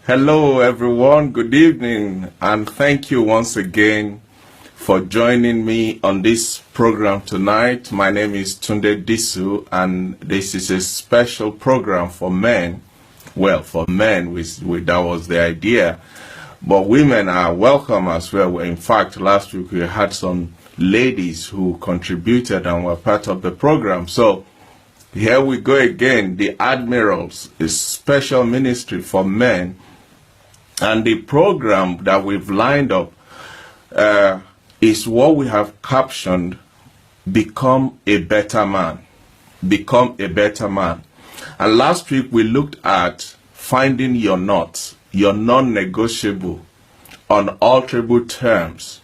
Hello, everyone. Good evening, and thank you once again for joining me on this program tonight. My name is Tunde Disu, and this is a special program for men. Well, for men, that was the idea, but women are welcome as well. In fact, last week we had some ladies who contributed and were part of the program. So here we go again. The Admirals is special ministry for men. And the program that we've lined up is what we have captioned, Become a Better Man. Become a Better Man. And last week we looked at finding your knots, your non-negotiable, unalterable terms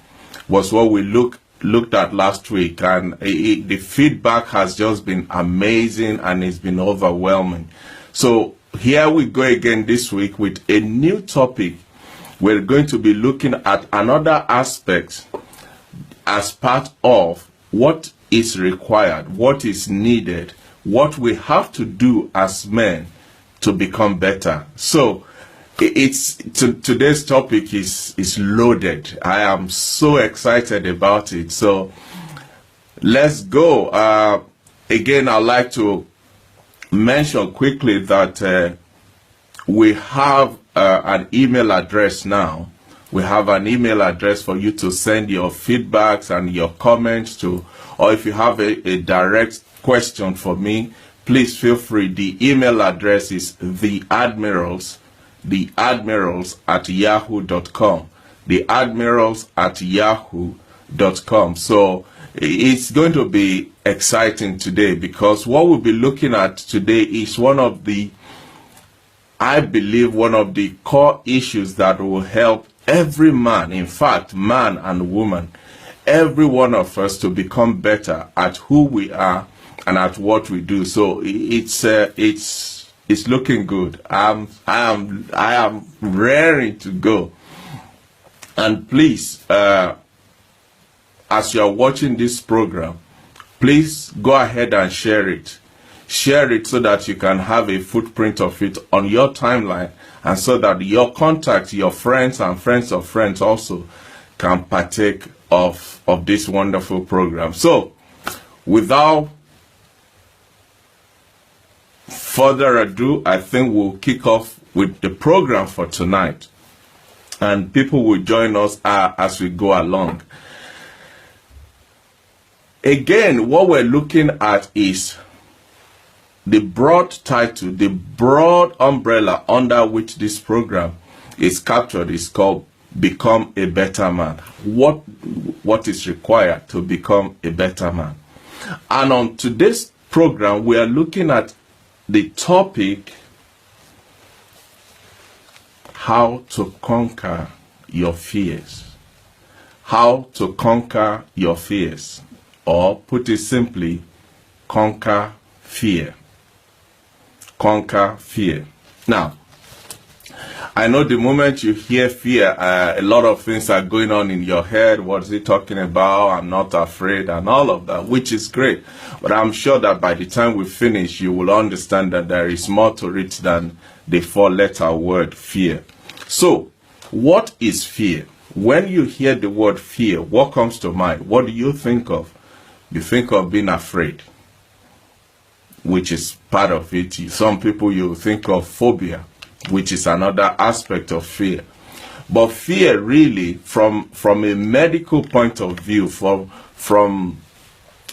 was what we looked at last week. And the feedback has just been amazing and it's been overwhelming. So here we go again this week with a new topic. We're going to be looking at another aspect as part of what is required, what is needed, what we have to do as men to become better. So today's topic is loaded. I am so excited about it. So let's go. Again, I'd like to mention quickly that we have an email address now. We have an email address for you to send your feedbacks and your comments to, or if you have a direct question for me, please feel free. The email address is theadmirals@yahoo.com. theadmirals@yahoo.com. So it's going to be exciting today, because what we'll be looking at today is I believe one of the core issues that will help every man, in fact, man and woman, every one of us to become better at who we are and at what we do. So it's looking good. I am raring to go. And please, as you're watching this program, please go ahead and share it. Share it so that you can have a footprint of it on your timeline, and so that your contacts, your friends and friends of friends also can partake of this wonderful program. So, without further ado, I think we'll kick off with the program for tonight. And people will join us as we go along. Again, what we're looking at is the broad title, the broad umbrella under which this program is captured is called Become a Better Man. What is required to become a better man? And on today's program, we are looking at the topic, how to conquer your fears. How to conquer your fears. Or put it simply, conquer fear. Conquer fear. Now, I know the moment you hear fear, a lot of things are going on in your head. What is he talking about? I'm not afraid, and all of that, which is great. But I'm sure that by the time we finish, you will understand that there is more to it than the four-letter word fear. So, what is fear? When you hear the word fear, what comes to mind? What do you think of? You think of being afraid, which is part of it. Some people, you think of phobia, which is another aspect of fear. But fear really, from a medical point of view, from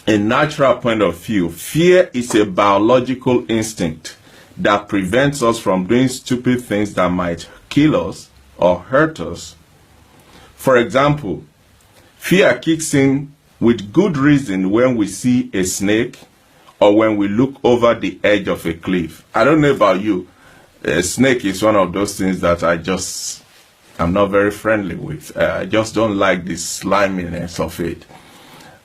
a natural point of view, fear is a biological instinct that prevents us from doing stupid things that might kill us or hurt us. For example, fear kicks in with good reason when we see a snake, or when we look over the edge of a cliff. I don't know about you. A snake is one of those things that I'm not very friendly with. I just don't like the sliminess of it.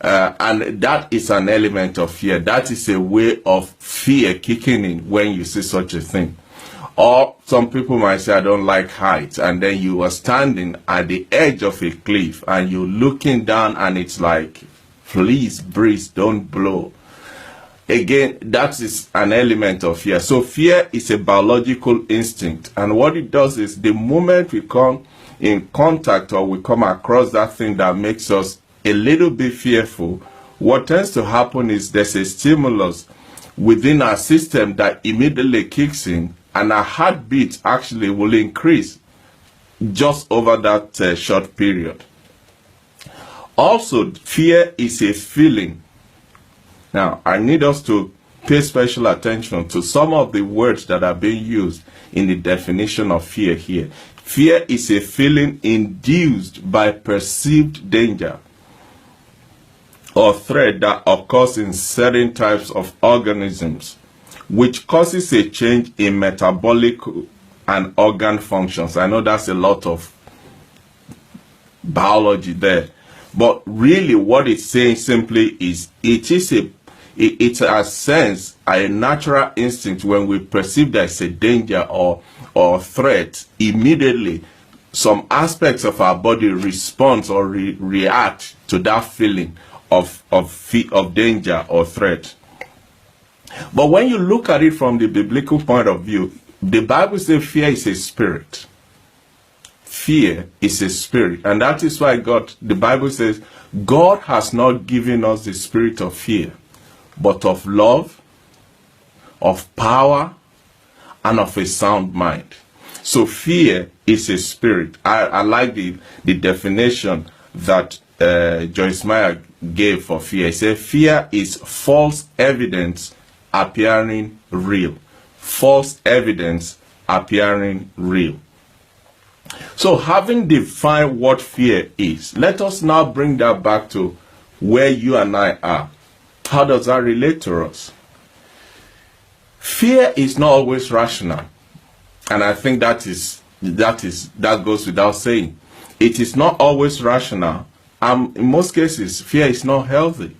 And that is an element of fear. That is a way of fear kicking in when you see such a thing. Or some people might say, I don't like heights. And then you are standing at the edge of a cliff and you're looking down and it's like, please breathe, don't blow. again, that is an element of fear. So fear is a biological instinct. And what it does is the moment we come in contact or we come across that thing that makes us a little bit fearful, what tends to happen is there's a stimulus within our system that immediately kicks in, and our heartbeat actually will increase just over that short period. Also, fear is a feeling. Now, I need us to pay special attention to some of the words that are being used in the definition of fear here. Fear is a feeling induced by perceived danger or threat that occurs in certain types of organisms, which causes a change in metabolic and organ functions. I know that's a lot of biology there, but really what it's saying simply is it's a sense, a natural instinct. When we perceive there's a danger or threat, immediately some aspects of our body responds or react to that feeling of danger or threat. But when you look at it from the biblical point of view, the Bible says fear is a spirit. Fear is a spirit. And that is why the Bible says, God has not given us the spirit of fear, but of love, of power, and of a sound mind. So fear is a spirit. I like the definition that Joyce Meyer gave for fear. He said, fear is false evidence appearing real. False evidence appearing real. So having defined what fear is, let us now bring that back to where you and I are. How does that relate to us? Fear is not always rational. And I think that goes without saying. It is not always rational. In most cases, fear is not healthy.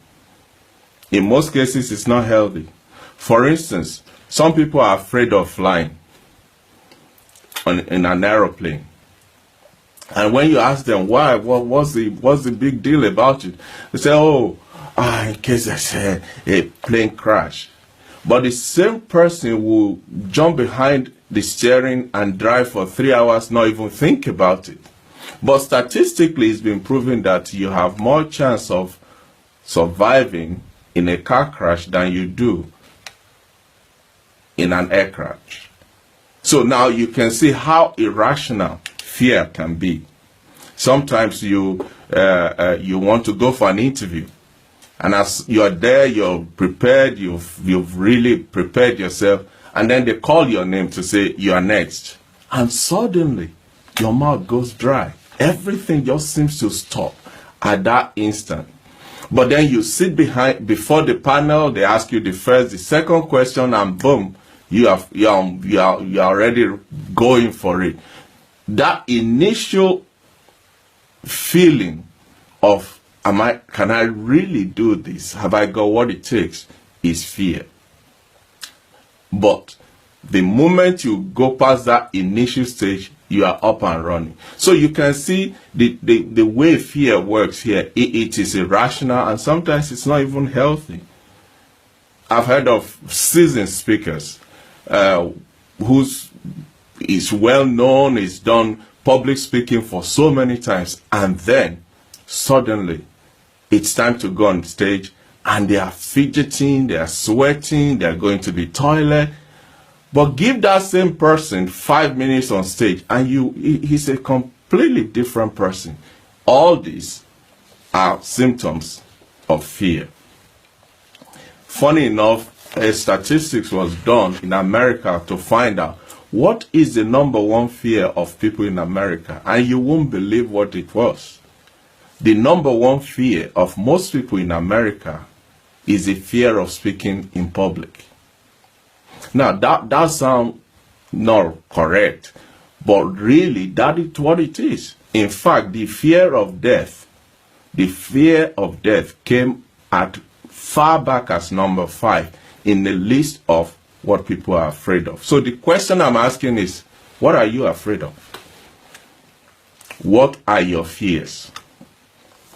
In most cases, it's not healthy. For instance, some people are afraid of flying in an aeroplane. And when you ask them why, what's the big deal about it? They say, in case there's a plane crash. But the same person will jump behind the steering and drive for 3 hours, not even think about it. But statistically, it's been proven that you have more chance of surviving in a car crash than you do in an air crash. So now you can see how irrational fear can be. Sometimes you want to go for an interview, and as you are there, you're prepared, you've really prepared yourself, and then they call your name to say you are next, and suddenly your mouth goes dry. Everything just seems to stop at that instant. But then you sit before the panel, they ask you the first, the second question, and boom, you are already going for it. That initial feeling of, can I really do this? Have I got what it takes? Is fear. But the moment you go past that initial stage, you are up and running. So you can see the way fear works here. It is irrational, and sometimes it's not even healthy. I've heard of seasoned speakers who's is well known, is done public speaking for so many times, and then suddenly it's time to go on stage and they are fidgeting, they are sweating, they are going to the toilet. But give that same person 5 minutes on stage and he's a completely different person. All these are symptoms of fear. Funny enough, a statistics was done in America to find out what is the number one fear of people in America, and you won't believe what it was. The number one fear of most people in America is the fear of speaking in public. Now, that sounds not correct, but really that is what it is. In fact, the fear of death came at far back as number 5 in the list of what people are afraid of. So the question I'm asking is, what are you afraid of? What are your fears?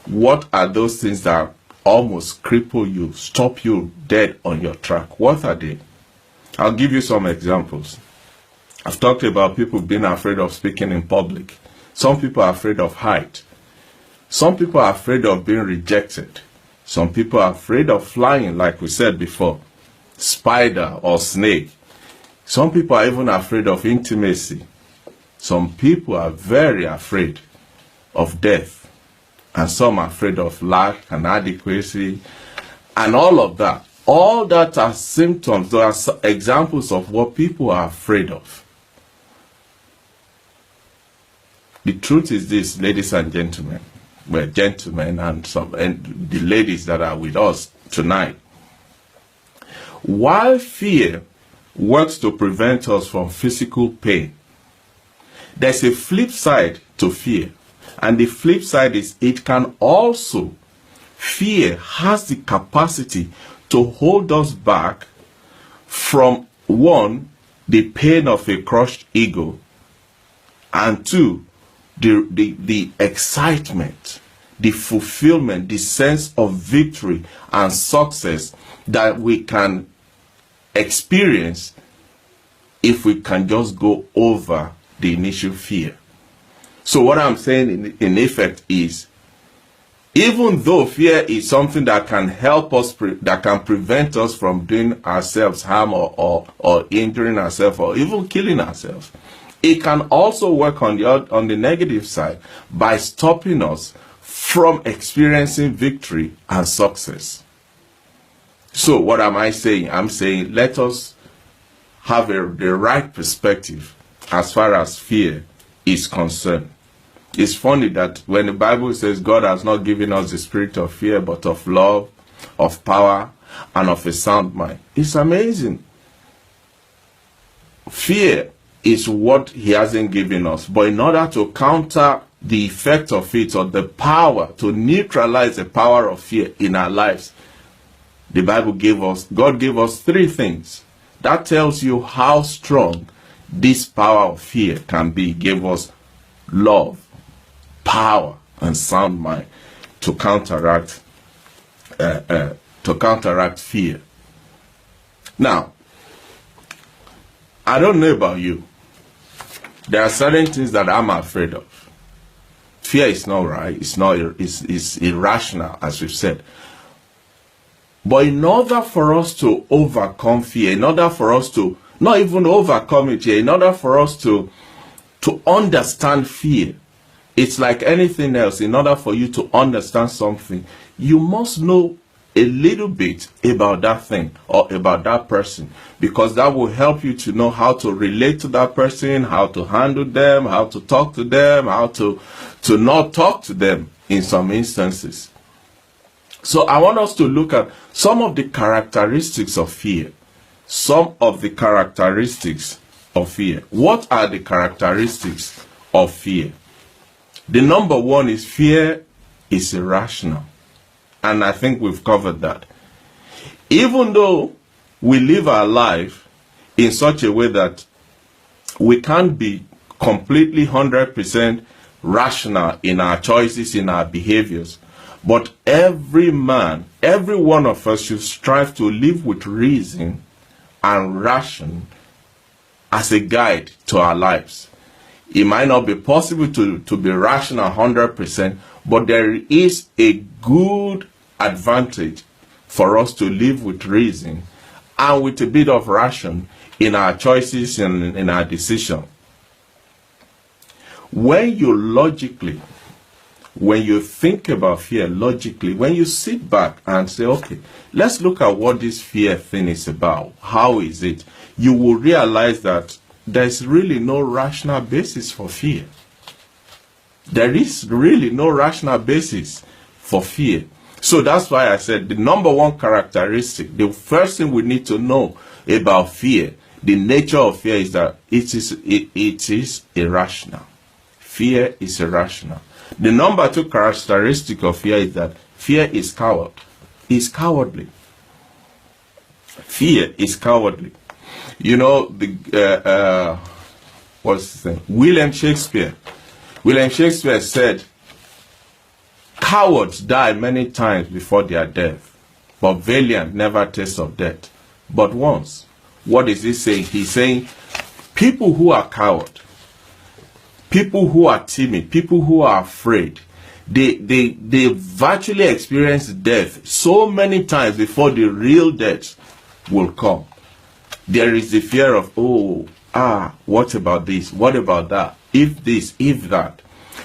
What are those things that almost cripple you, stop you dead on your track. What are they? I'll give you some examples. I've talked about people being afraid of speaking in public. Some people are afraid of height. Some people are afraid of being rejected. Some people are afraid of flying, like we said before, spider or snake. Some people are even afraid of intimacy. Some people are very afraid of death. And some are afraid of lack and inadequacy and all of that. All that are symptoms, those are examples of what people are afraid of. The truth is this, ladies and gentlemen, well, gentlemen and the ladies that are with us tonight. While fear works to prevent us from physical pain, there's a flip side to fear. And the flip side is fear has the capacity to hold us back from, one, the pain of a crushed ego, and two, the excitement, the fulfillment, the sense of victory and success that we can experience if we can just go over the initial fear. So what I'm saying in effect is, even though fear is something that can help us, that can prevent us from doing ourselves harm or injuring ourselves or even killing ourselves, it can also work on the negative side by stopping us from experiencing victory and success. So what am I saying? I'm saying let us have the right perspective as far as fear is concerned. It's funny that when the Bible says God has not given us the spirit of fear, but of love, of power, and of a sound mind. It's amazing. Fear is what he hasn't given us. But in order to counter the effect of it, or the power, to neutralize the power of fear in our lives, the Bible God gave us three things. That tells you how strong this power of fear can be. He gave us love, power, and sound mind to counteract fear. Now, I don't know about you. There are certain things that I'm afraid of. Fear is not right. It's irrational, as we've said. But in order for us to overcome fear, in order for us to not even overcome it here, in order for us to understand fear, it's like anything else. In order for you to understand something, you must know a little bit about that thing or about that person, because that will help you to know how to relate to that person, how to handle them, how to talk to them, how to not talk to them in some instances. So I want us to look at some of the characteristics of fear. Some of the characteristics of fear. What are the characteristics of fear? The number one is fear is irrational. And I think we've covered that. Even though we live our life in such a way that we can't be completely 100% rational in our choices, in our behaviors, but every one of us should strive to live with reason and ration as a guide to our lives. It might not be possible to be rational 100%, but there is a good advantage for us to live with reason and with a bit of ration in our choices and in our decision. When you think about fear logically, when you sit back and say, okay, let's look at what this fear thing is about. How is it? You will realize that there's really no rational basis for fear. There is really no rational basis for fear. So that's why I said the number one characteristic, the first thing we need to know about fear, the nature of fear, is that it is irrational. Fear is irrational. The number two characteristic of fear is that fear is cowardly. Fear is cowardly. You know, what's the thing? William Shakespeare said, Cowards die many times before their death, but valiant never taste of death but once. What is he saying? He's saying people who are coward, people who are timid, people who are afraid, they virtually experience death so many times before the real death will come. There is the fear of, what about this? What about that? If this, if that.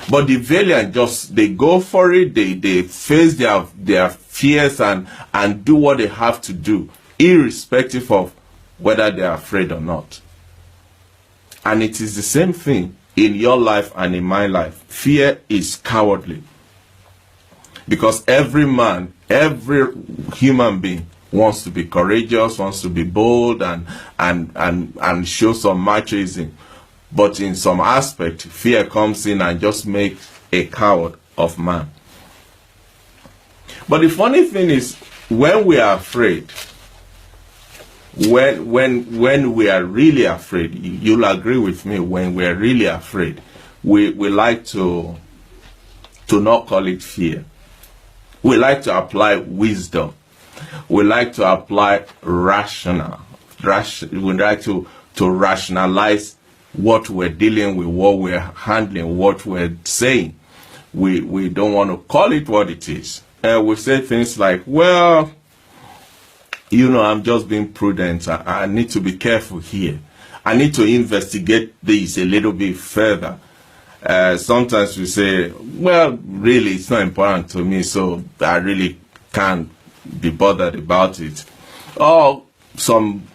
But the valiant they go for it, they face their fears and do what they have to do, irrespective of whether they are afraid or not. And it is the same thing in your life and in my life. Fear is cowardly. Because every man, every human being wants to be courageous, wants to be bold and show some machismo. But in some aspect, fear comes in and just makes a coward of man. But the funny thing is, when we are afraid, when we are really afraid, you'll agree with me, when we are really afraid, we like to not call it fear. We like to apply wisdom. We like to apply rational. We like to rationalize what we're dealing with, what we're handling, what we're saying. We don't want to call it what it is. We say things like, well, I'm just being prudent. I need to be careful here. I need to investigate this a little bit further. Sometimes we say, well, really, it's not important to me, so I really can't be bothered about it. Or some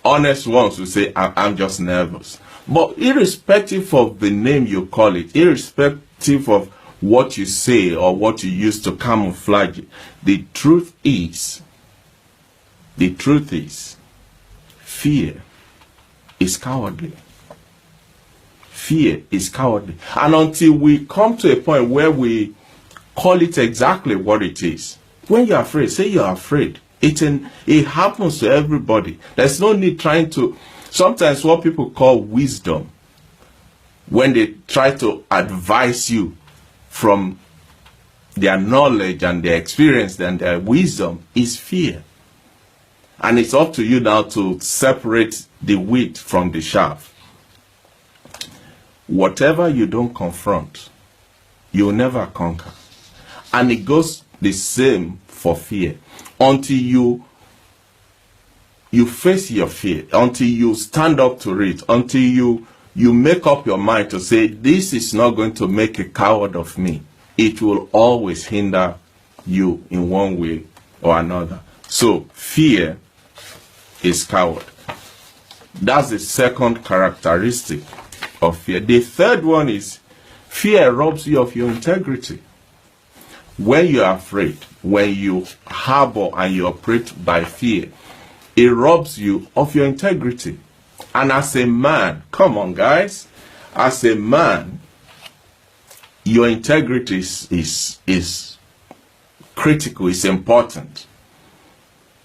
honest ones will say, I'm just nervous. But irrespective of the name you call it, irrespective of what you say or what you use to camouflage it, the truth is, fear is cowardly. Fear is cowardly. And until we come to a point where we call it exactly what it is, when you're afraid, say you're afraid. It happens to everybody. There's no need trying to. Sometimes what people call wisdom, when they try to advise you from their knowledge and their experience and their wisdom, is fear. And it's up to you now to separate the wheat from the chaff. Whatever you don't confront, you'll never conquer. And it goes the same for fear. Until you face your fear, until you stand up to it, until you make up your mind to say, this is not going to make a coward of me, it will always hinder you in one way or another. So fear is coward. That's the second characteristic of fear. The third one is fear robs you of your integrity. When you are afraid, when you harbor and you operate by fear, it robs you of your integrity. And as a man, come on guys, as a man, your integrity is critical, it's important.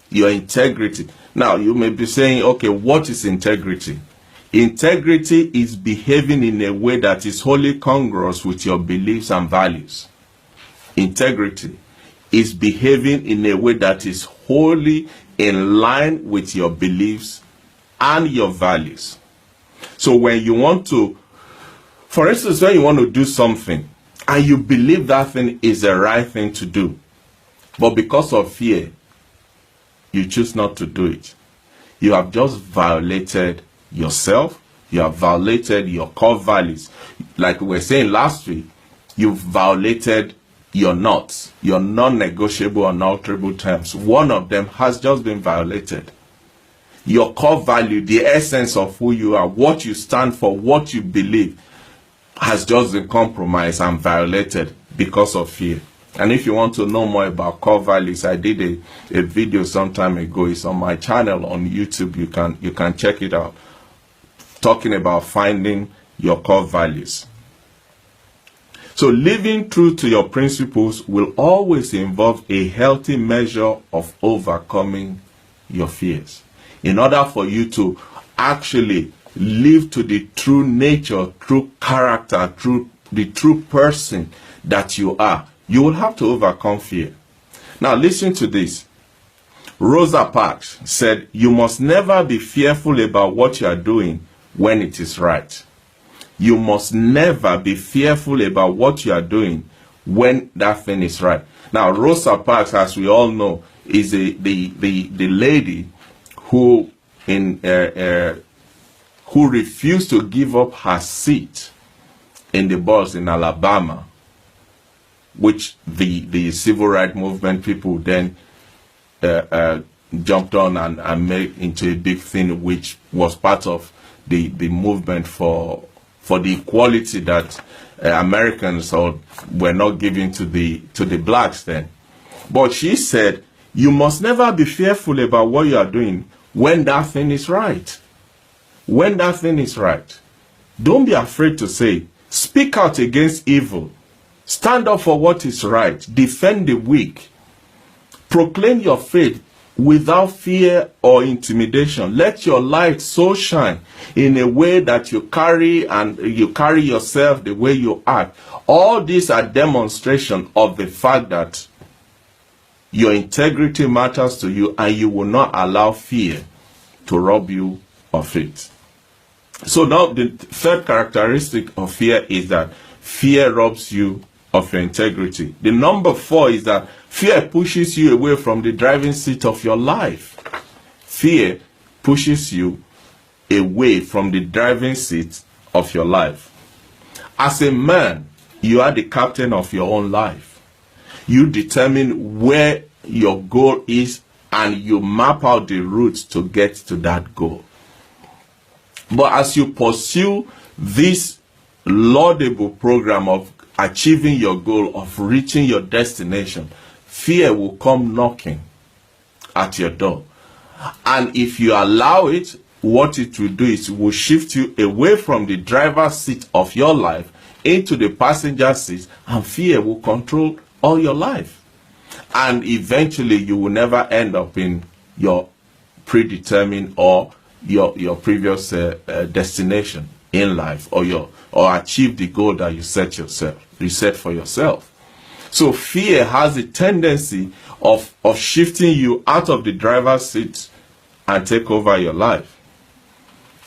Your integrity. Now you may be saying, okay, what is integrity? Integrity is behaving in a way that is wholly congruous with your beliefs and values. Integrity is behaving in a way that is wholly in line with your beliefs and your values. So when you want to, for instance, when you want to do something and you believe that thing is the right thing to do, but because of fear, you choose not to do it, you have just violated yourself, you have violated your core values. Like we were saying last week, you've violated your knots, your non-negotiable, unalterable terms. One of them has just been violated. Your core value, the essence of who you are, what you stand for, what you believe, has just been compromised and violated because of fear. And if you want to know more about core values, I did a video some time ago. It's on my channel on YouTube. You can check it out, talking about finding your core values. So living true to your principles will always involve a healthy measure of overcoming your fears. In order for you to actually live to the true nature, true character, the true person that you are, you will have to overcome fear. Now listen to this. Rosa Parks said, you must never be fearful about what you are doing when it is right. You must never be fearful about what you are doing when that thing is right. Now, Rosa Parks, as we all know, is the lady who who refused to give up her seat in the bus in Alabama, which the civil rights movement people then jumped on and made into a big thing, which was part of the movement for the equality that Americans were not giving to the blacks then. But she said, you must never be fearful about what you are doing when that thing is right. When that thing is right. Don't be afraid to say, speak out against evil. Stand up for what is right. Defend the weak. Proclaim your faith without fear or intimidation. Let your light so shine in a way that you carry yourself the way you act. All these are demonstration of the fact that your integrity matters to you, and you will not allow fear to rob you of it. So now the third characteristic of fear is that fear robs you of your integrity. The number 4 is that fear pushes you away from the driving seat of your life. Fear pushes you away from the driving seat of your life. As a man, you are the captain of your own life. You determine where your goal is and you map out the route to get to that goal. But as you pursue this laudable program of achieving your goal, of reaching your destination, fear will come knocking at your door. And if you allow it, what it will do is it will shift you away from the driver's seat of your life into the passenger seat, and fear will control all your life. And eventually you will never end up in your predetermined or your previous destination in life, or achieve the goal that you set for yourself. So fear has a tendency of shifting you out of the driver's seat and take over your life.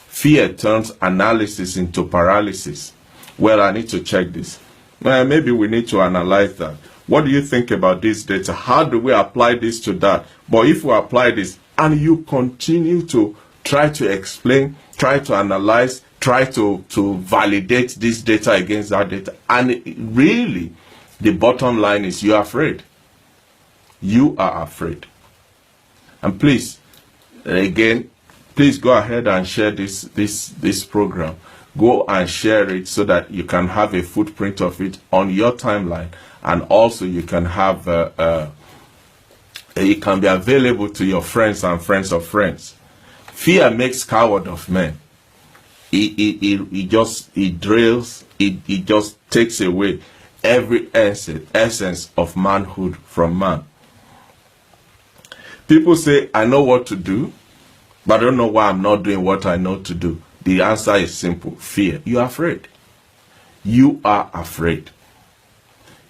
Fear turns analysis into paralysis. Well, I need to check this. Well, maybe we need to analyze that. What do you think about this data? How do we apply this to that? But if we apply this and you continue to try to explain, try to analyze, try to validate this data against that data, and really the bottom line is you are afraid. You are afraid. And please, again, please go ahead and share this program. Go and share it so that you can have a footprint of it on your timeline, and also you can have it can be available to your friends and friends of friends. Fear makes coward of men. It just takes away every essence of manhood from man. People say, I know what to do, but I don't know why I'm not doing what I know to do. The answer is simple. Fear. You are afraid. You are afraid.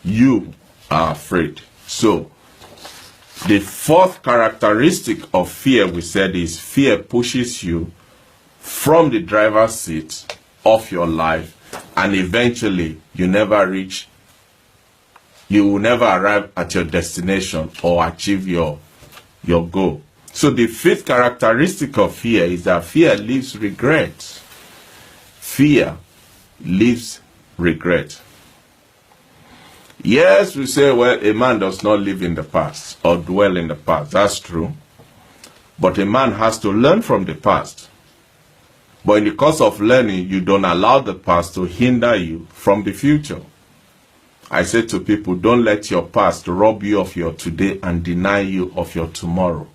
You are afraid. So, the fourth characteristic of fear, we said, is fear pushes you from the driver's seat of your life, and eventually you will never arrive at your destination or achieve your goal. So the fifth characteristic of fear is that fear leaves regret. Fear leaves regret. Yes, we say, well, a man does not live in the past or dwell in the past. That's true. But a man has to learn from the past. But in the course of learning, you don't allow the past to hinder you from the future. I say to people, don't let your past rob you of your today and deny you of your tomorrow.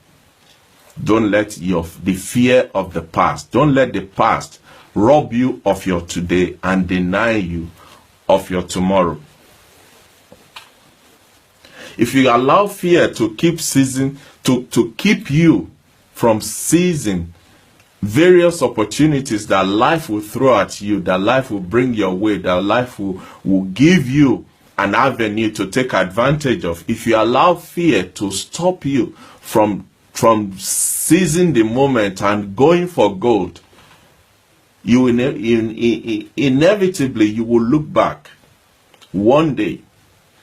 Don't let the fear of the past, don't let the past rob you of your today and deny you of your tomorrow. If you allow fear to keep keep you from seizing various opportunities that life will throw at you, that life will bring your way, that life will give you an avenue to take advantage of. If you allow fear to stop you from seizing the moment and going for gold, you will inevitably you will look back. One day,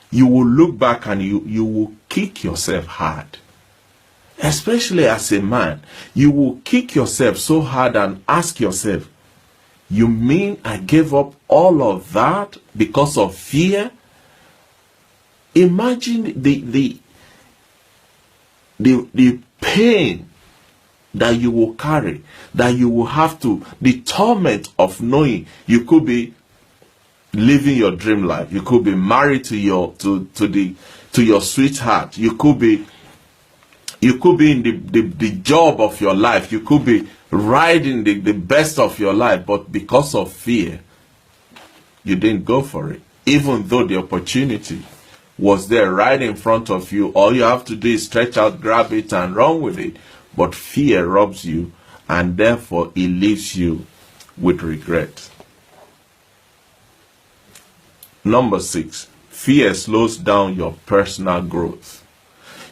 you will look back and you will kick yourself hard. Especially as a man, you will kick yourself so hard and ask yourself, you mean I gave up all of that because of fear? Imagine the pain that you will carry, that you will have to, the torment of knowing you could be living your dream life, you could be married to your sweetheart, you could be in the job of your life, you could be riding the best of your life, but because of fear, you didn't go for it. Even though the opportunity was there right in front of you, all you have to do is stretch out, grab it, and run with it. But fear robs you, and therefore it leaves you with regret. Number 6, fear slows down your personal growth.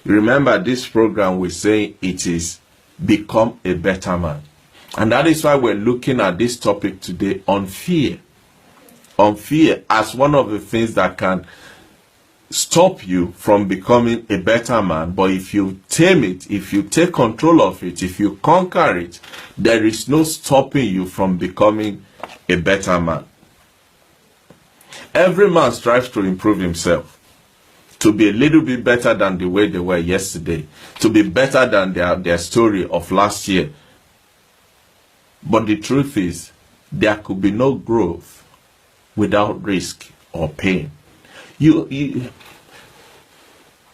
You remember this program, we say it is become a better man. And that is why we're looking at this topic today on fear. On fear as one of the things that can stop you from becoming a better man. But if you tame it, if you take control of it, if you conquer it, there is no stopping you from becoming a better man. Every man strives to improve himself, to be a little bit better than the way they were yesterday, to be better than their story of last year. But the truth is, there could be no growth without risk or pain.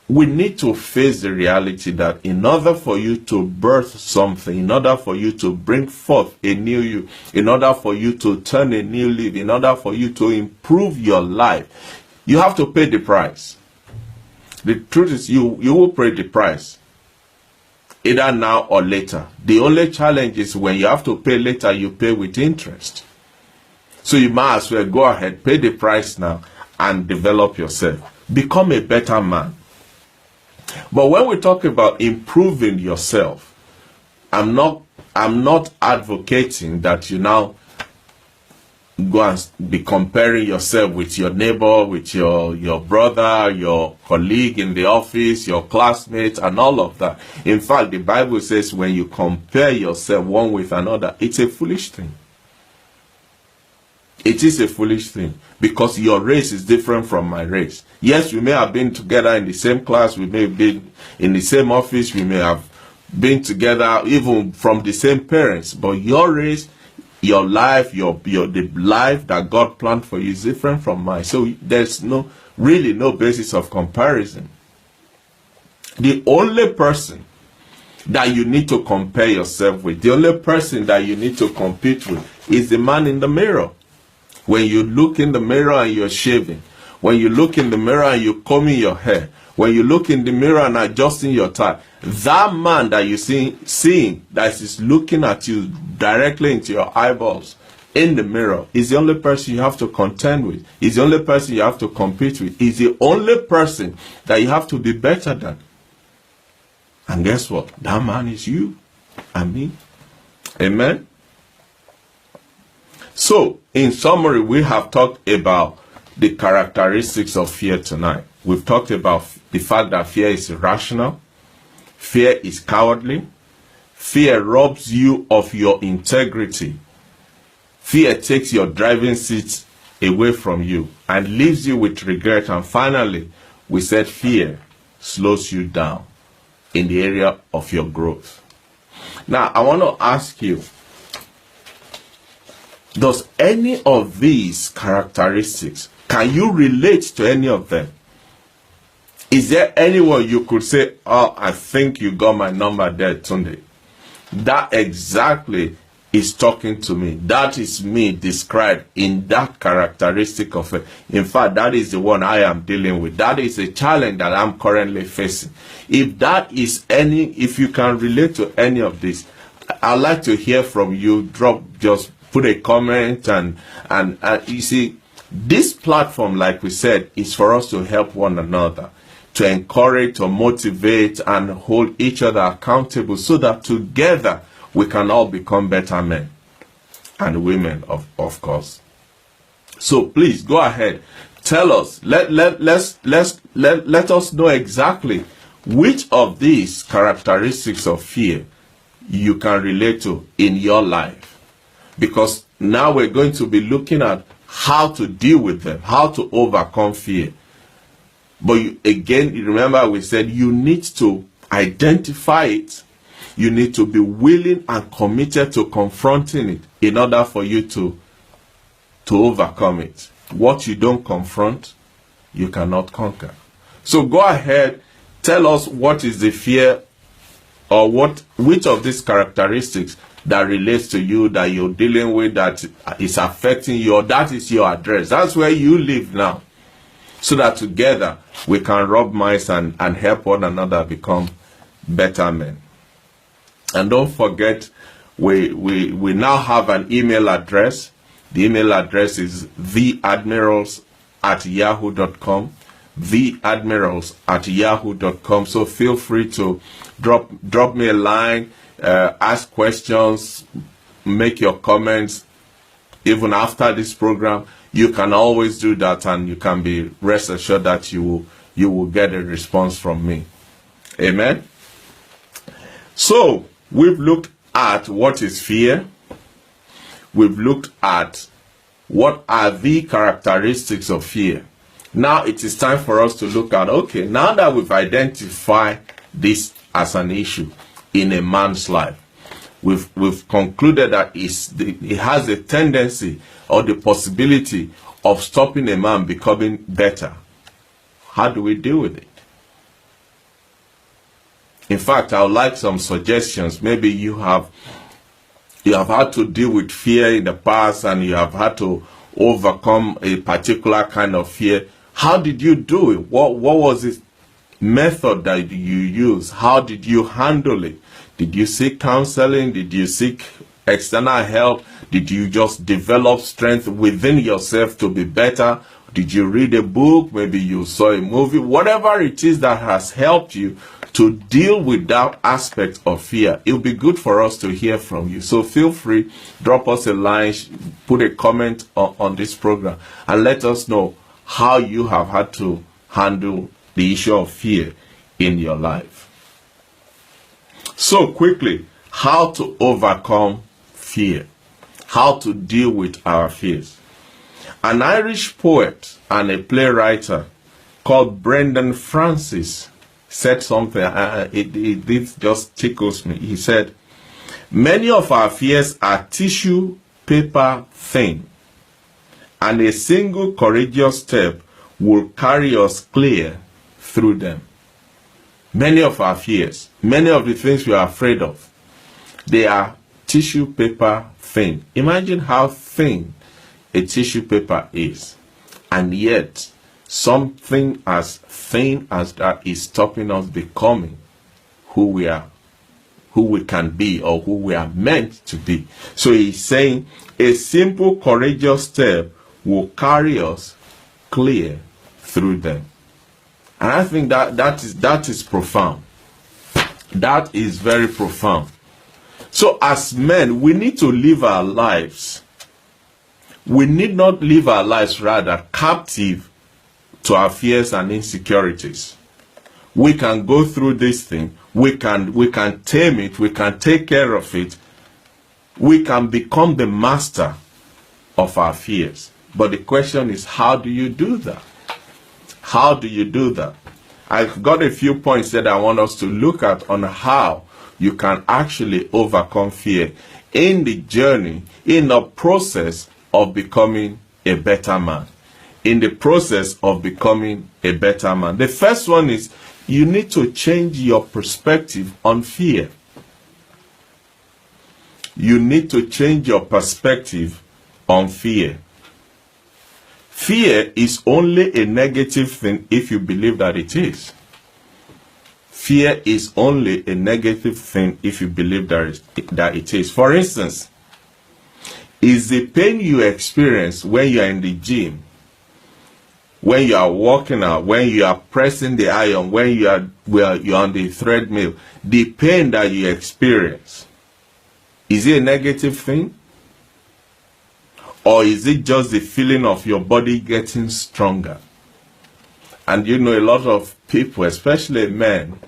We need to face the reality that in order for you to birth something, in order for you to bring forth a new you, in order for you to turn a new leaf, in order for you to improve your life, you have to pay the price. The truth is, you will pay the price, either now or later. The only challenge is when you have to pay later, you pay with interest. So you might as well go ahead, pay the price now, and develop yourself. Become a better man. But when we talk about improving yourself, I'm not advocating that you now go and be comparing yourself with your neighbor, with your brother, your colleague in the office, your classmates, and all of that. In fact, the Bible says when you compare yourself one with another, it's a foolish thing. It is a foolish thing, because your race is different from my race. Yes, we may have been together in the same class, we may have been in the same office, we may have been together even from the same parents, but your race, your life, the life that God planned for you is different from mine. So there's really no basis of comparison. The only person that you need to compare yourself with, the only person that you need to compete with, is the man in the mirror. When you look in the mirror and you're shaving, when you look in the mirror and you're combing your hair, when you look in the mirror and adjusting your tie, that man that you seeing that is looking at you directly into your eyeballs in the mirror is the only person you have to contend with. Is the only person you have to compete with. Is the only person that you have to be better than. And guess what? That man is you and me. Amen. So, in summary, we have talked about the characteristics of fear tonight. We've talked about the fact that fear is irrational, fear is cowardly, fear robs you of your integrity, fear takes your driving seat away from you and leaves you with regret, and finally, we said fear slows you down in the area of your growth. Now, I want to ask you, does any of these characteristics, can you relate to any of them? Is there anyone you could say, oh, I think you got my number there, Tunde? That exactly is talking to me. That is me described in that characteristic of it. In fact, that is the one I am dealing with. That is a challenge that I'm currently facing. If that is if you can relate to any of this, I'd like to hear from you. Just put a comment and you see, This platform, like we said, is for us to help one another, to encourage, to motivate, and hold each other accountable so that together we can all become better men and women, of course. So please go ahead. Tell us, let us know exactly which of these characteristics of fear you can relate to in your life. Because now we're going to be looking at how to deal with them, how to overcome fear. But again, remember we said you need to identify it. You need to be willing and committed to confronting it in order for you to overcome it. What you don't confront, you cannot conquer. So go ahead, tell us what is the fear, or which of these characteristics that relates to you, that you're dealing with, that is affecting you, or that is your address. That's where you live now. So that together we can rub minds and help one another become better men. And don't forget, we now have an email address. The email address is theadmirals@yahoo.com. theadmirals@yahoo.com. So feel free to drop me a line, ask questions, make your comments. Even after this program, you can always do that, and you can be rest assured that you will get a response from me. Amen. So we've looked at what is fear. We've looked at what are the characteristics of fear. Now it is time for us to look at, okay, now that we've identified this as an issue in a man's life, we've concluded that it has a tendency or the possibility of stopping a man becoming better. How do we deal with it? In fact, I would like some suggestions. Maybe you have had to deal with fear in the past, and you have had to overcome a particular kind of fear. How did you do it? What was the method that you used? How did you handle it? Did you seek counseling? Did you seek external help? Did you just develop strength within yourself to be better? Did you read a book? Maybe you saw a movie. Whatever it is that has helped you to deal with that aspect of fear, it will be good for us to hear from you. So feel free, drop us a line, put a comment on this program, and let us know how you have had to handle the issue of fear in your life. So quickly, how to overcome fear, how to deal with our fears. An Irish poet and a playwright called Brendan Francis said something, it just tickles me. He said, "Many of our fears are tissue paper thin, and a single courageous step will carry us clear through them." Many of our fears, many of the things we are afraid of, they are tissue paper thin. Imagine how thin a tissue paper is, and yet something as thin as that is stopping us becoming who we are, who we can be, or who we are meant to be. So he's saying a simple courageous step will carry us clear through them. And I think that is profound. That is very profound. So as men, we need to live our lives. We need not live our lives rather captive to our fears and insecurities. We can go through this thing. We can tame it. We can take care of it. We can become the master of our fears. But the question is, how do you do that? How do you do that? I've got a few points that I want us to look at on how you can actually overcome fear in the journey, in the process of becoming a better man. In the process of becoming a better man. The first one is you need to change your perspective on fear. You need to change your perspective on fear. Fear is only a negative thing if you believe that it is. Fear is only a negative thing if you believe that it is. For instance, is the pain you experience when you are in the gym when you are walking out, when you are pressing the iron, when you're on the treadmill, the pain that you experience, is it a negative thing? Or is it just the feeling of your body getting stronger? And you know, a lot of people, especially men,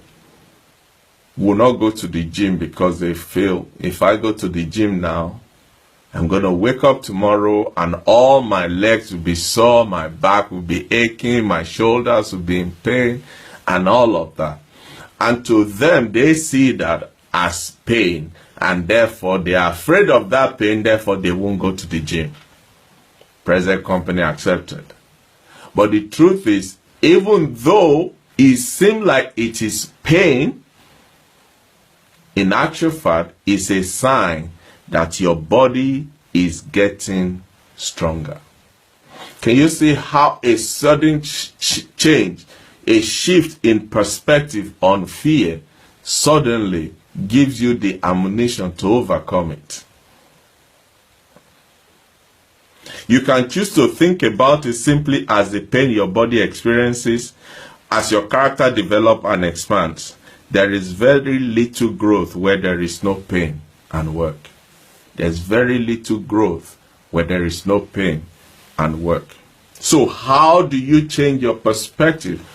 will not go to the gym because they feel, if I go to the gym now, I'm going to wake up tomorrow and all my legs will be sore, my back will be aching, my shoulders will be in pain, and all of that. And to them, they see that as pain, and therefore they are afraid of that pain, therefore they won't go to the gym. Present company accepted. But the truth is, even though it seems like it is pain, in actual fact, it's a sign that your body is getting stronger. Can you see how a sudden change, a shift in perspective on fear suddenly gives you the ammunition to overcome it? You can choose to think about it simply as the pain your body experiences as your character develops and expands. There is very little growth where there is no pain and work. There's very little growth where there is no pain and work. So how do you change your perspective?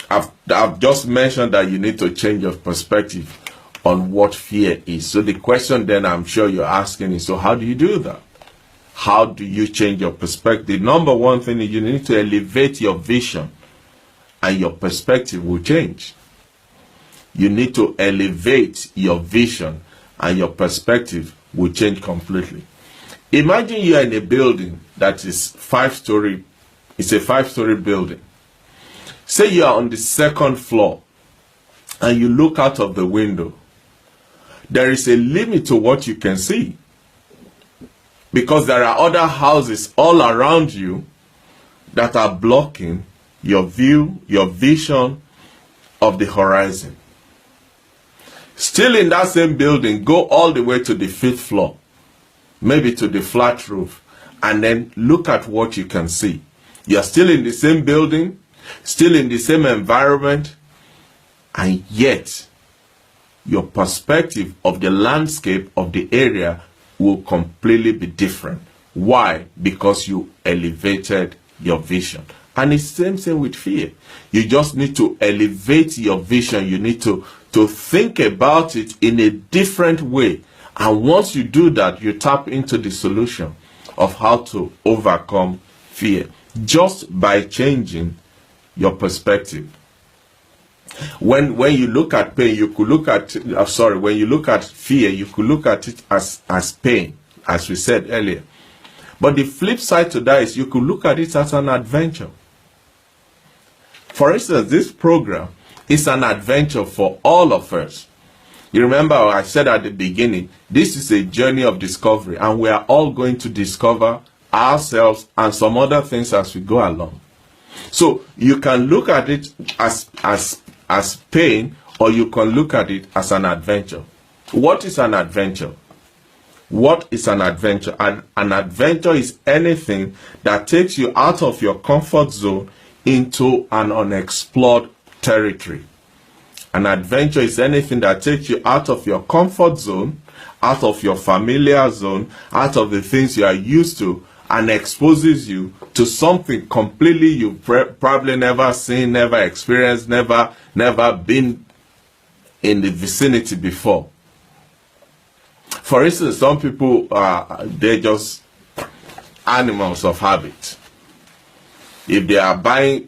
I've just mentioned that you need to change your perspective on what fear is. So the question then I'm sure you're asking is, so how do you do that? How do you change your perspective? Number one thing is you need to elevate your vision, and your perspective will change. You need to elevate your vision, and your perspective will change completely. Imagine you are in a building that is 5-story. It's a 5-story building. Say you are on the 2nd floor and you look out of the window. There is a limit to what you can see, because there are other houses all around you that are blocking your view, your vision of the horizon. Still in that same building, go all the way to the 5th floor, maybe to the flat roof, and then look at what you can see. You're still in the same building, still in the same environment, and yet your perspective of the landscape of the area will completely be different. Why? Because you elevated your vision. And it's the same thing with fear. You just need to elevate your vision. You need to think about it in a different way. And once you do that, you tap into the solution of how to overcome fear, just by changing your perspective. When you look at pain, you could look at, when you look at fear, you could look at it as pain, as we said earlier. But the flip side to that is you could look at it as an adventure. For instance, this program is an adventure for all of us. You remember I said at the beginning, this is a journey of discovery, and we are all going to discover ourselves and some other things as we go along. So you can look at it as pain, or you can look at it as an adventure. What is an adventure? What is an adventure? An adventure is anything that takes you out of your comfort zone into an unexplored territory. An adventure is anything that takes you out of your comfort zone, out of your familiar zone, out of the things you are used to, and exposes you to something completely you've probably never seen, never experienced, never been in the vicinity before. For instance, some people, they're just animals of habit. If they are buying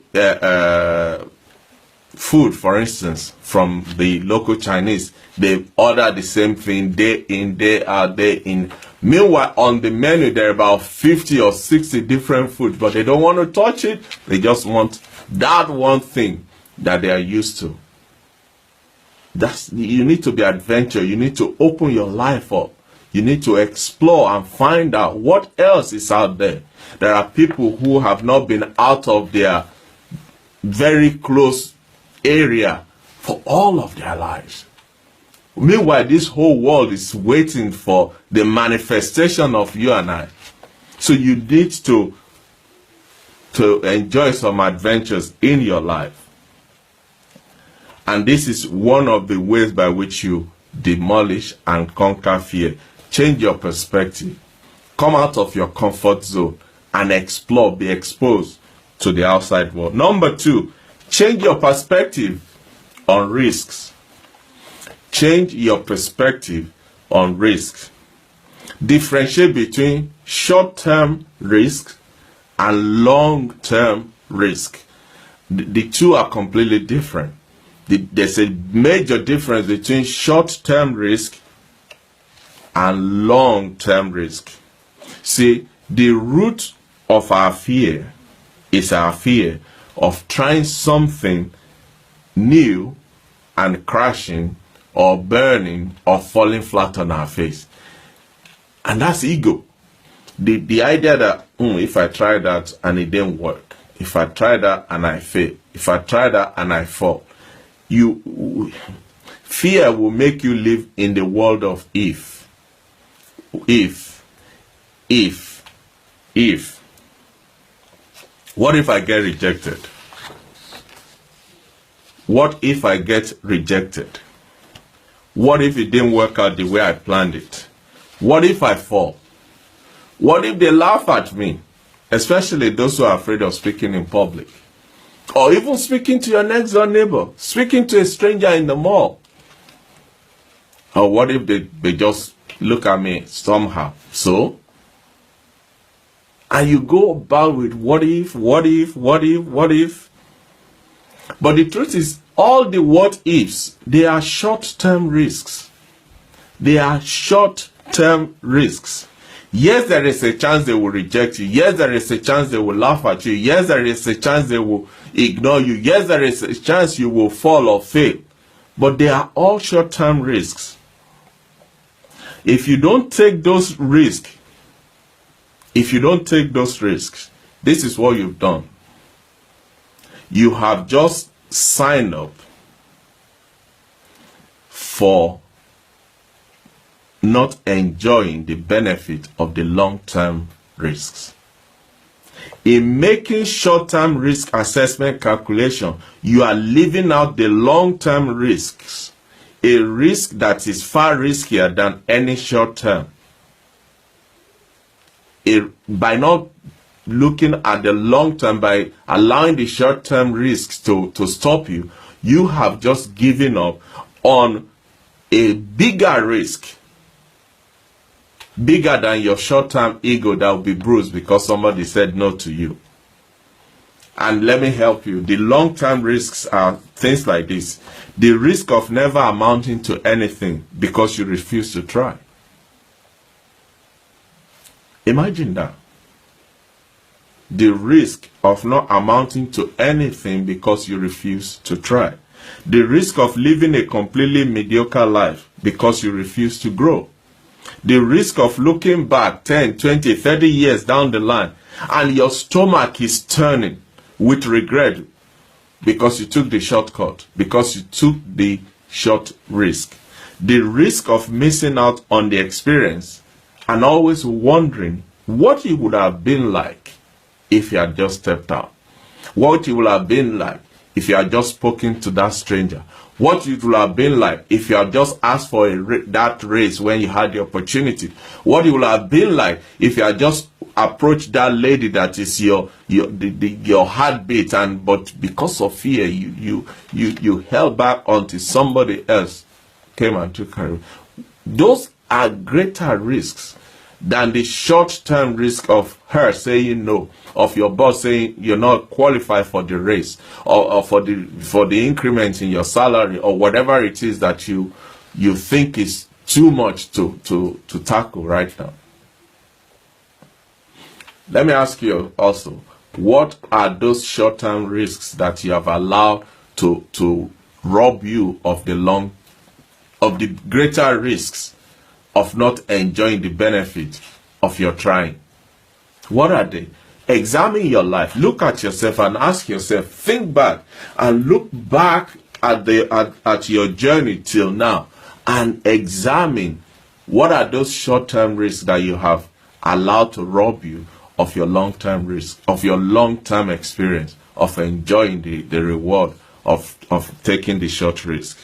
food, for instance, from the local Chinese, they order the same thing day in, day out, day in. Meanwhile, on the menu, there are about 50 or 60 different foods, but they don't want to touch it. They just want that one thing that they are used to. You need to be adventurous. You need to open your life up. You need to explore and find out what else is out there. There are people who have not been out of their very close area for all of their lives. Meanwhile, this whole world is waiting for the manifestation of you and I. So you need to enjoy some adventures in your life. And this is one of the ways by which you demolish and conquer fear. Change your perspective. Come out of your comfort zone and explore, be exposed to the outside world. Number 2, change your perspective on risks. Change your perspective on risks. Differentiate between short-term risk and long-term risk. The two are completely different. There's a major difference between short-term risk and long-term risk. See, the root of our fear is our fear of trying something new and crashing or burning or falling flat on our face. And that's ego. The idea that if I try that and it didn't work, if I try that and I fail, if I try that and I fall, fear will make you live in the world of if. What if I get rejected? What if I get rejected? What if it didn't work out the way I planned it? What if I fall? What if they laugh at me? Especially those who are afraid of speaking in public. Or even speaking to your next door neighbor. Speaking to a stranger in the mall. Or what if they just look at me somehow? So? And you go about with what if. But the truth is, all the what ifs, they are short-term risks. They are short-term risks. Yes, there is a chance they will reject you. Yes, there is a chance they will laugh at you. Yes, there is a chance they will ignore you. Yes, there is a chance you will fall or fail. But they are all short-term risks. If you don't take those risks, this is what you've done. You have just signed up for not enjoying the benefit of the long-term risks. In making short-term risk assessment calculation, you are leaving out the long-term risks, a risk that is far riskier than any short-term. By not looking at the long term, by allowing the short term risks to stop you, you have just given up on a bigger risk, bigger than your short term ego that will be bruised because somebody said no to you. And let me help you. The long term risks are things like this: the risk of never amounting to anything because you refuse to try. Imagine that. The risk of not amounting to anything because you refuse to try. The risk of living a completely mediocre life because you refuse to grow. The risk of looking back 10, 20, 30 years down the line and your stomach is turning with regret because you took the shortcut, because you took the short risk. The risk of missing out on the experience and always wondering what it would have been like if you had just stepped out. What it would have been like if you had just spoken to that stranger. What it would have been like if you had just asked for that raise when you had the opportunity. What it would have been like if you had just approached that lady that is your heartbeat, but because of fear you held back until somebody else came and took her. Those are greater risks than the short-term risk of her saying no, of your boss saying you're not qualified for the raise, or for the increment in your salary, or whatever it is that you think is too much to tackle right now. Let me ask you also, what are those short-term risks that you have allowed to rob you of the greater risks of not enjoying the benefit of your trying? What are they? Examine your life. Look at yourself and ask yourself. Think back and look back at your journey till now and examine what are those short-term risks that you have allowed to rob you of your long-term risk, of your long-term experience, of enjoying the reward of taking the short risk.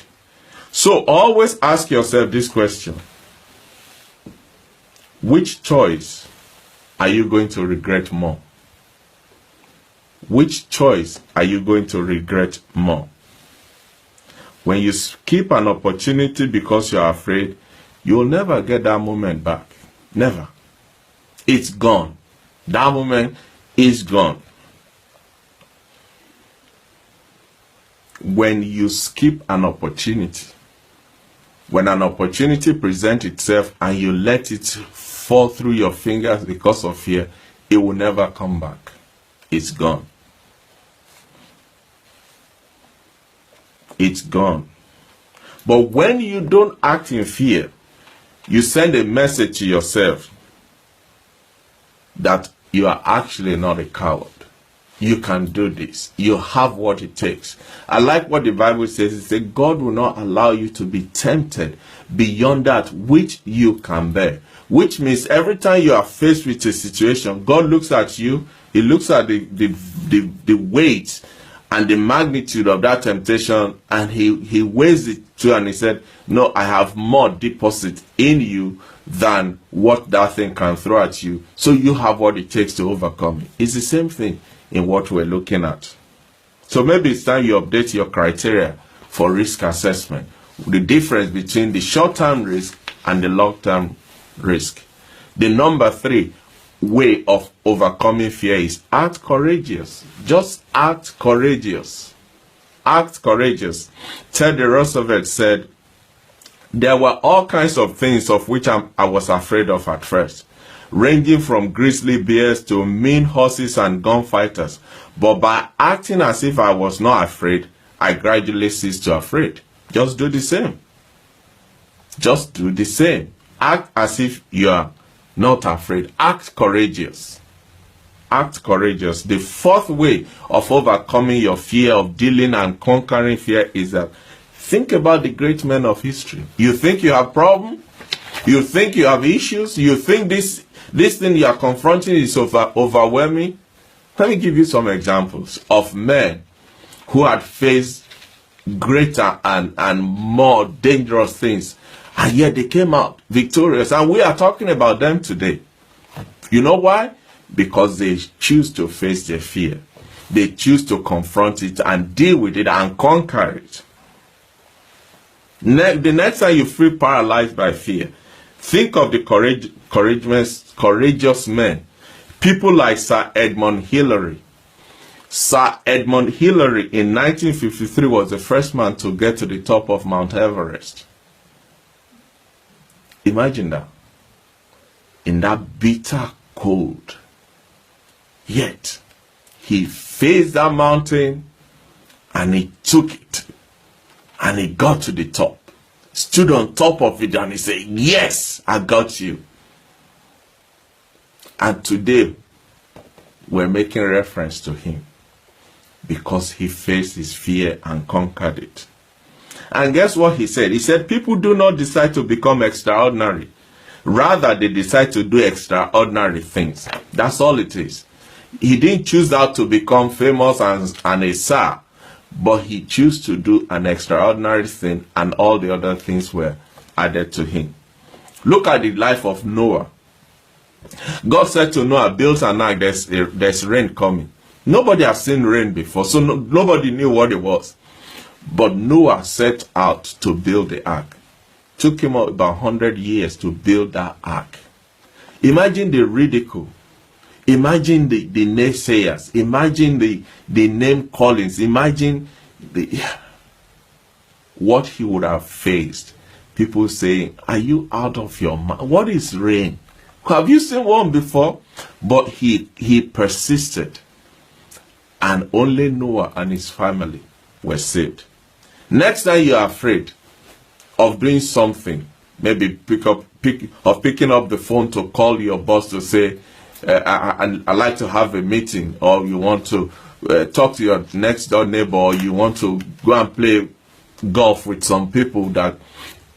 So always ask yourself this question: which choice are you going to regret more? Which choice are you going to regret more? When you skip an opportunity because you're afraid, you'll never get that moment back. Never. It's gone. That moment is gone. When you skip an opportunity, when an opportunity presents itself and you let it fall through your fingers because of fear, it will never come back. It's gone. It's gone. But when you don't act in fear, you send a message to yourself that you are actually not a coward. You can do this. You have what it takes. I like what the Bible says. It says God will not allow you to be tempted beyond that which you can bear. Which means every time you are faced with a situation, God looks at you. He looks at the weight and the magnitude of that temptation, and he weighs it too, and he said, no, I have more deposit in you than what that thing can throw at you. So you have what it takes to overcome it. It's the same thing in what we're looking at. So maybe it's time you update your criteria for risk assessment. The difference between the short-term risk and the long-term risk. The number 3 way of overcoming fear is act courageous. Just act courageous. Act courageous. Teddy Roosevelt said, there were all kinds of things of which I was afraid of at first, ranging from grizzly bears to mean horses and gunfighters. But by acting as if I was not afraid, I gradually ceased to be afraid. Just do the same. Just do the same. Act as if you are not afraid. Act courageous. Act courageous. The 4th way of overcoming your fear, of dealing and conquering fear, is that think about the great men of history. You think you have problems? You think you have issues? You think this thing you are confronting is overwhelming? Let me give you some examples of men who had faced greater and more dangerous things, and yet they came out victorious. And we are talking about them today. You know why? Because they choose to face their fear. They choose to confront it and deal with it and conquer it. The next time you feel paralyzed by fear, think of the courageous men. People like Sir Edmund Hillary. Sir Edmund Hillary in 1953 was the first man to get to the top of Mount Everest. Imagine that. In that bitter cold. Yet, he faced that mountain and he took it. And he got to the top. Stood on top of it and he said, yes, I got you. And today, we're making reference to him because he faced his fear and conquered it. And guess what he said? He said, people do not decide to become extraordinary. Rather, they decide to do extraordinary things. That's all it is. He didn't choose that to become famous and a star, but he chose to do an extraordinary thing, and all the other things were added to him. Look at the life of Noah. God said to Noah, build an ark, there's rain coming. Nobody has seen rain before, so nobody knew what it was. But Noah set out to build the ark. Took him about 100 years to build that ark. Imagine the ridicule. Imagine the naysayers. Imagine the name callings. Imagine what he would have faced. People saying, are you out of your mind? What is rain? Have you seen one before? But he persisted. And only Noah and his family were saved. Next time you are afraid of doing something, maybe picking up the phone to call your boss to say, I'd like to have a meeting, or you want to talk to your next door neighbor, or you want to go and play golf with some people that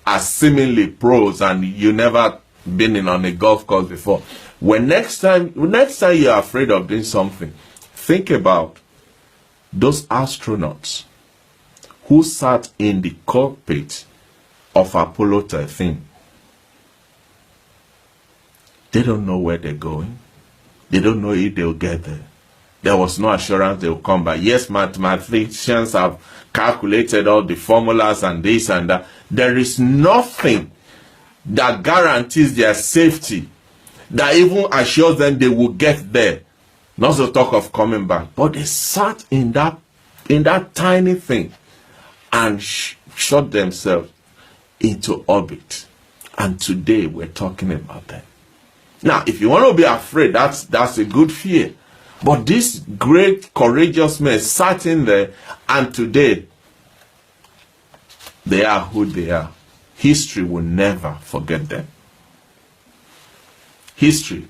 are seemingly pros and you never been on a golf course before. When next time you are afraid of doing something, think about those astronauts who sat in the cockpit of Apollo 13. They don't know where they're going. They don't know if they'll get there. There was no assurance they'll come back. Yes, mathematicians have calculated all the formulas and this and that. There is nothing that guarantees their safety, that even assures them they will get there. Not to talk of coming back. But they sat in that tiny thing and shot themselves into orbit. And today we're talking about that. Now, if you want to be afraid, that's a good fear. But these great, courageous men sat in there, and today they are who they are. History will never forget them. History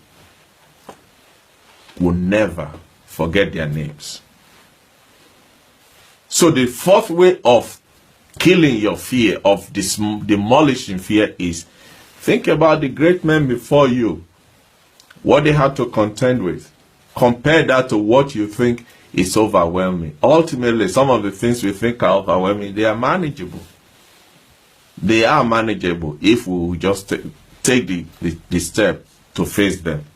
will never forget their names. So the fourth way of killing your fear, of demolishing fear, is think about the great men before you, what they had to contend with. Compare that to what you think is overwhelming. Ultimately, some of the things we think are overwhelming, they are manageable. They are manageable if we just take the step to face them.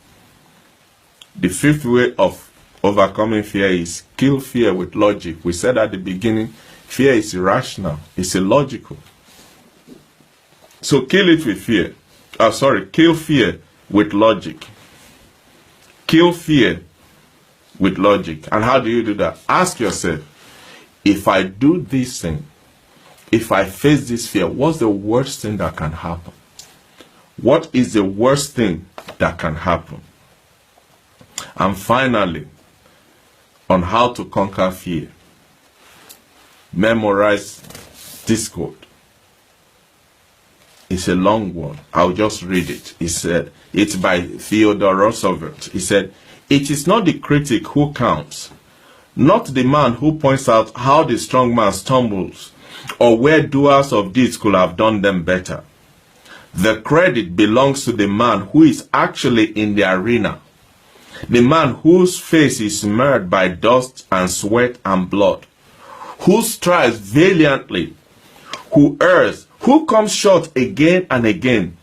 The fifth way of overcoming fear is kill fear with logic. We said at the beginning, fear is irrational. It's illogical. So kill it with fear. Kill fear with logic. Kill fear with logic. And how do you do that? Ask yourself, if I do this thing, if I face this fear, what's the worst thing that can happen? What is the worst thing that can happen? And finally, on how to conquer fear, memorize this quote. It's a long one. I'll just read it. It's by Theodore Roosevelt. He said, "It is not the critic who counts, not the man who points out how the strong man stumbles, or where doers of deeds could have done them better. The credit belongs to the man who is actually in the arena, the man whose face is smeared by dust and sweat and blood, who strives valiantly, who errs, who comes short again and again,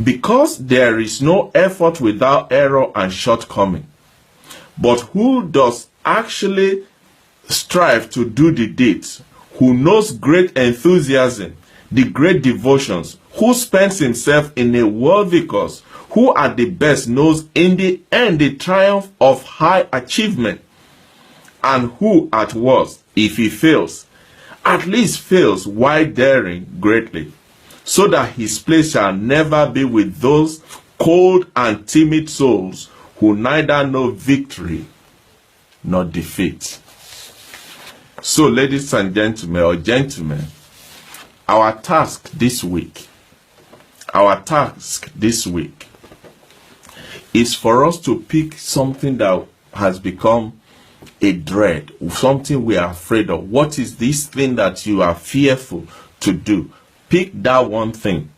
because there is no effort without error and shortcoming, but who does actually strive to do the deeds, who knows great enthusiasm, the great devotions, who spends himself in a worthy cause, who at the best knows in the end the triumph of high achievement, and who at worst, if he fails, at least fails while daring greatly, so that his place shall never be with those cold and timid souls who neither know victory nor defeat." So, ladies and gentlemen, our task this week is for us to pick something that has become a dread, something we are afraid of. What is this thing that you are fearful to do? Pick that one thing.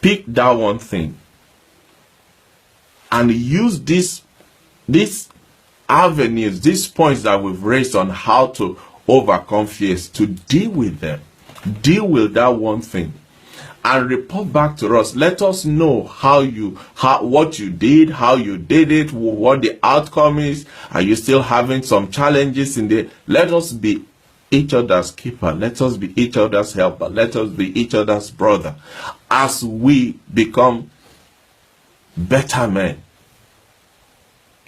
Pick that one thing. And use these avenues, these points that we've raised on how to overcome fears, to deal with them. Deal with that one thing. And report back to us. Let us know what you did, how you did it, what the outcome is. Are you still having some challenges in there? Let us be each other's keeper. Let us be each other's helper. Let us be each other's brother as we become better men.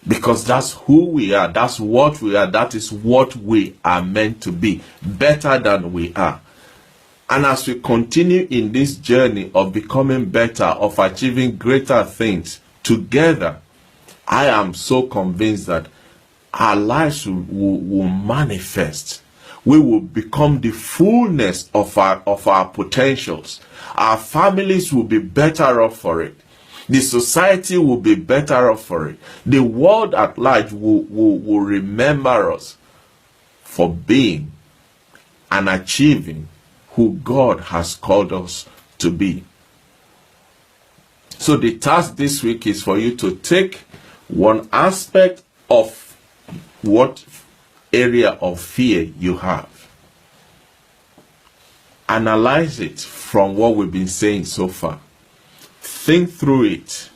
Because that's who we are. That's what we are. That is what we are meant to be. Better than we are. And as we continue in this journey of becoming better, of achieving greater things together, I am so convinced that our lives will manifest. We will become the fullness of our potentials. Our families will be better off for it. The society will be better off for it. The world at large will remember us for being and achieving who God has called us to be. So the task this week is for you to take one aspect of what area of fear you have. Analyze it from what we've been saying so far. Think through it.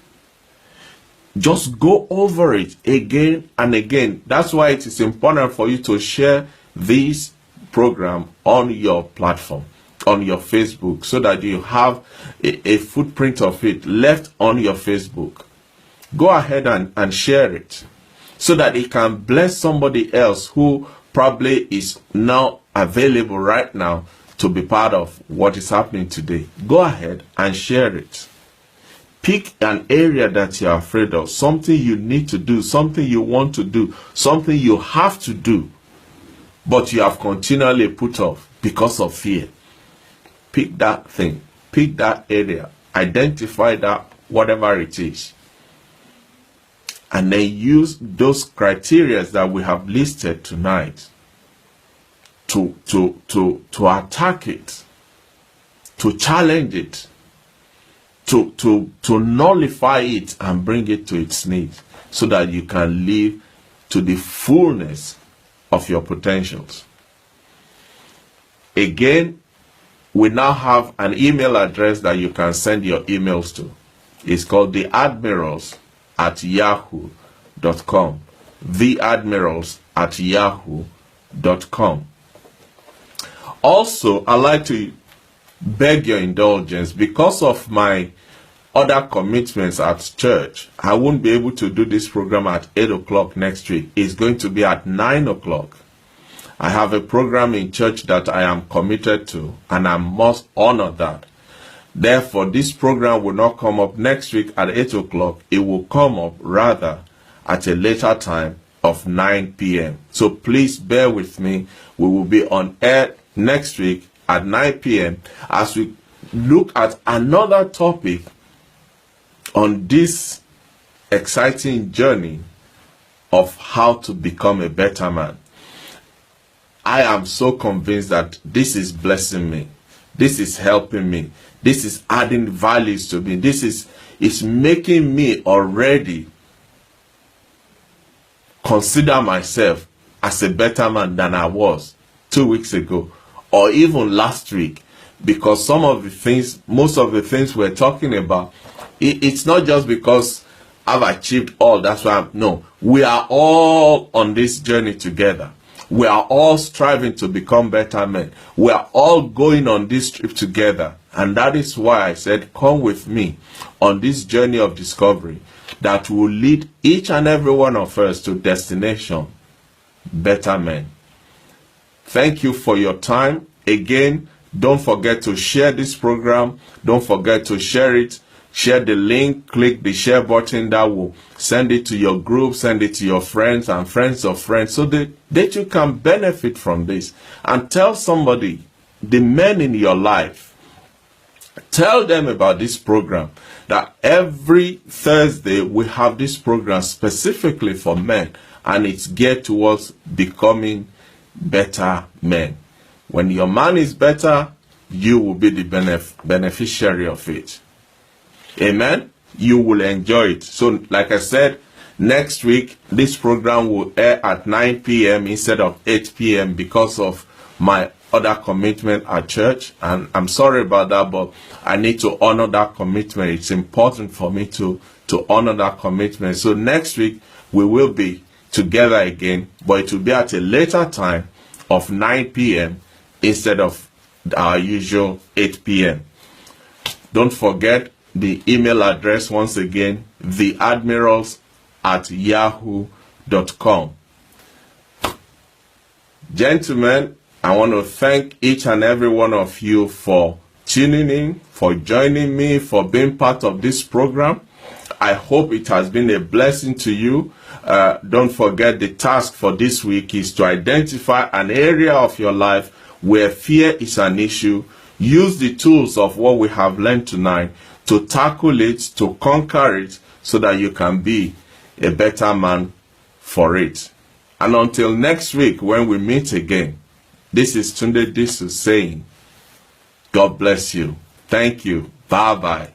Just go over it again and again. That's why it is important for you to share this program on your platform, on your Facebook, so that you have a footprint of it left on your Facebook. Go ahead and share it so that it can bless somebody else who probably is now available right now to be part of what is happening today. Go ahead and share it. Pick an area that you're afraid of, something you need to do, something you want to do, something you have to do, but you have continually put off because of fear. Pick that thing, pick that area, identify that, whatever it is, and then use those criteria that we have listed tonight to attack it, to challenge it, to nullify it and bring it to its knees, so that you can live to the fullness of your potentials. Again, we now have an email address that you can send your emails to. It's called theadmirals@yahoo.com. theadmirals@yahoo.com. Also, I'd like to beg your indulgence. Because of my other commitments at church, I won't be able to do this program at 8 o'clock next week. It's going to be at 9 o'clock. I have a program in church that I am committed to, and I must honor that. Therefore, this program will not come up next week at 8 o'clock. It will come up rather at a later time of 9 p.m. So please bear with me. We will be on air next week at 9 p.m. as we look at another topic on this exciting journey of how to become a better man. I am so convinced that this is blessing me. This is helping me. This is adding values to me. This is making me already consider myself as a better man than I was 2 weeks ago, or even last week, because most of the things we're talking about, it's not just because I've achieved all, that's why we are all on this journey together. We are all striving to become better men. We are all going on this trip together. And that is why I said, come with me on this journey of discovery that will lead each and every one of us to destination, better men. Thank you for your time. Again, don't forget to share this program. Don't forget to share it. Share the link, click the share button that will send it to your group, send it to your friends and friends of friends, so that you can benefit from this. And tell somebody, the men in your life, tell them about this program, that every Thursday we have this program specifically for men, and it's geared towards becoming better men. When your man is better, you will be the beneficiary of it. Amen. You will enjoy it. So, like I said, next week, this program will air at 9 p.m. instead of 8 p.m. because of my other commitment at church. And I'm sorry about that, but I need to honor that commitment. It's important for me to honor that commitment. So next week, we will be together again, but it will be at a later time of 9 p.m. instead of our usual 8 p.m. Don't forget the email address once again, theadmirals@yahoo.com. Gentlemen, I want to thank each and every one of you for tuning in, for joining me, for being part of this program. I hope it has been a blessing to you. Don't forget, the task for this week is to identify an area of your life where fear is an issue. Use the tools of what we have learned tonight to tackle it, to conquer it, so that you can be a better man for it. And until next week when we meet again, this is Tunde Disu saying, God bless you. Thank you. Bye-bye.